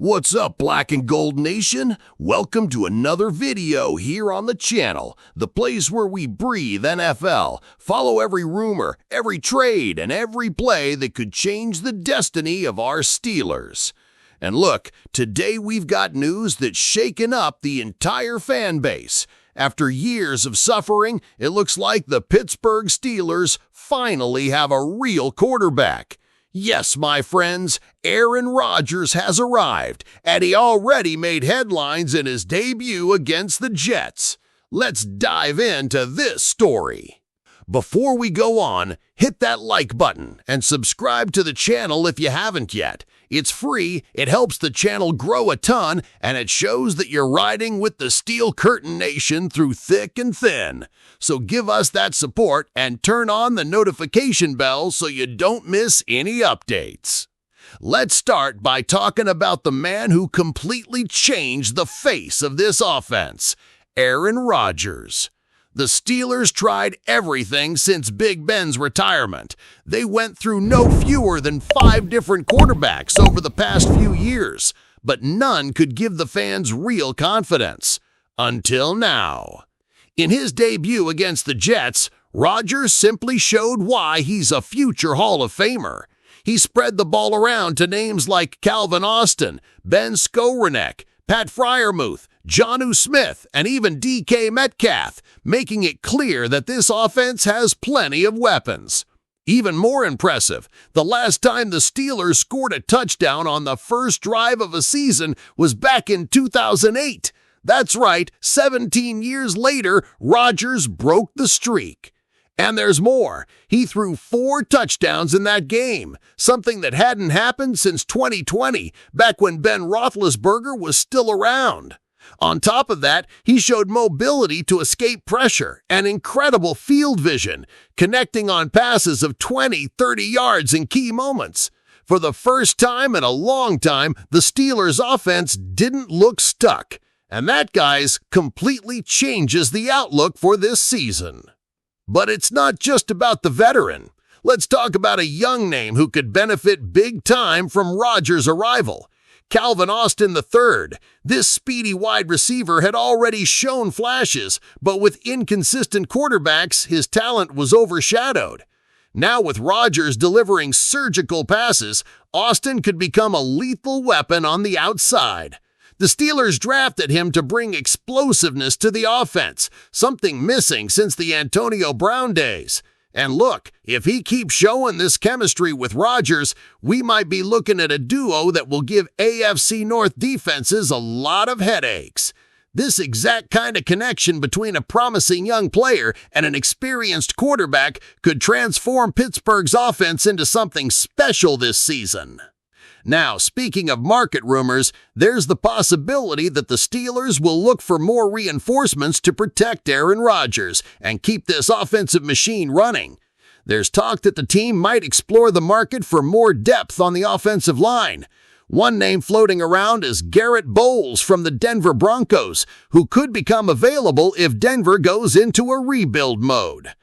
What's up, Black and Gold Nation? Welcome to another video here on the channel, the place where we breathe NFL, follow every rumor, every trade, and every play that could change the destiny of our Steelers. And look, today we've got news that's shaken up the entire fan base. After years of suffering, it looks like the Pittsburgh Steelers finally have a real quarterback. Yes, my friends, Aaron Rodgers has arrived, and he already made headlines in his debut against the Jets. Let's dive into this story. Before we go on, hit that like button and subscribe to the channel if you haven't yet. It's free, it helps the channel grow a ton, and it shows that you're riding with the Steel Curtain Nation through thick and thin. So give us that support and turn on the notification bell so you don't miss any updates. Let's start by talking about the man who completely changed the face of this offense, Aaron Rodgers. The Steelers tried everything since Big Ben's retirement. They went through no fewer than 5 different quarterbacks over the past few years, but none could give the fans real confidence. Until now. In his debut against the Jets, Rodgers simply showed why he's a future Hall of Famer. He spread the ball around to names like Calvin Austin, Ben Skowronek, Pat Freiermuth, Jonnu Smith, and even DK Metcalf, making it clear that this offense has plenty of weapons. Even more impressive, the last time the Steelers scored a touchdown on the first drive of a season was back in 2008. That's right, 17 years later, Rodgers broke the streak. And there's more. He threw 4 touchdowns in that game, something that hadn't happened since 2020, back when Ben Roethlisberger was still around. On top of that, he showed mobility to escape pressure and incredible field vision, connecting on passes of 20-30 yards in key moments. For the first time in a long time, the Steelers' offense didn't look stuck. And that, guys, completely changes the outlook for this season. But it's not just about the veteran. Let's talk about a young name who could benefit big time from Rodgers' arrival. Calvin Austin III. This speedy wide receiver had already shown flashes, but with inconsistent quarterbacks, his talent was overshadowed. Now with Rodgers delivering surgical passes, Austin could become a lethal weapon on the outside. The Steelers drafted him to bring explosiveness to the offense, something missing since the Antonio Brown days. And look, if he keeps showing this chemistry with Rodgers, we might be looking at a duo that will give AFC North defenses a lot of headaches. This exact kind of connection between a promising young player and an experienced quarterback could transform Pittsburgh's offense into something special this season. Now, speaking of market rumors, there's the possibility that the Steelers will look for more reinforcements to protect Aaron Rodgers and keep this offensive machine running. There's talk that the team might explore the market for more depth on the offensive line. One name floating around is Garrett Bowles from the Denver Broncos, who could become available if Denver goes into a rebuild mode.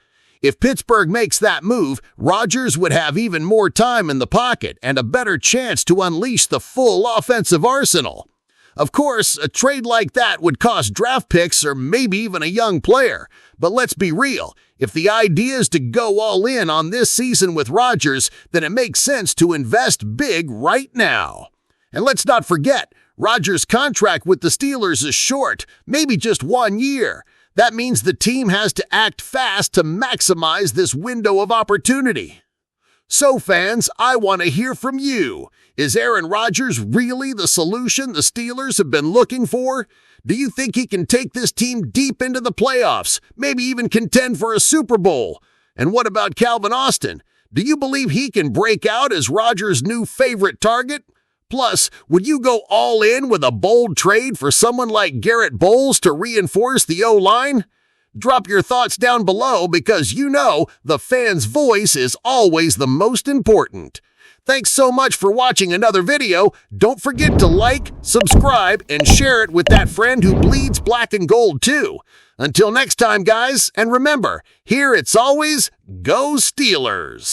If Pittsburgh makes that move, Rodgers would have even more time in the pocket and a better chance to unleash the full offensive arsenal. Of course, a trade like that would cost draft picks or maybe even a young player. But let's be real, if the idea is to go all in on this season with Rodgers, then it makes sense to invest big right now. And let's not forget, Rodgers' contract with the Steelers is short, maybe just 1 year. That means the team has to act fast to maximize this window of opportunity. So fans, I want to hear from you. Is Aaron Rodgers really the solution the Steelers have been looking for? Do you think he can take this team deep into the playoffs, maybe even contend for a Super Bowl? And what about Calvin Austin? Do you believe he can break out as Rodgers' new favorite target? Plus, would you go all in with a bold trade for someone like Garrett Bowles to reinforce the O-line? Drop your thoughts down below because you know the fan's voice is always the most important. Thanks so much for watching another video. Don't forget to like, subscribe, and share it with that friend who bleeds black and gold too. Until next time, guys, and remember, here it's always Go Steelers!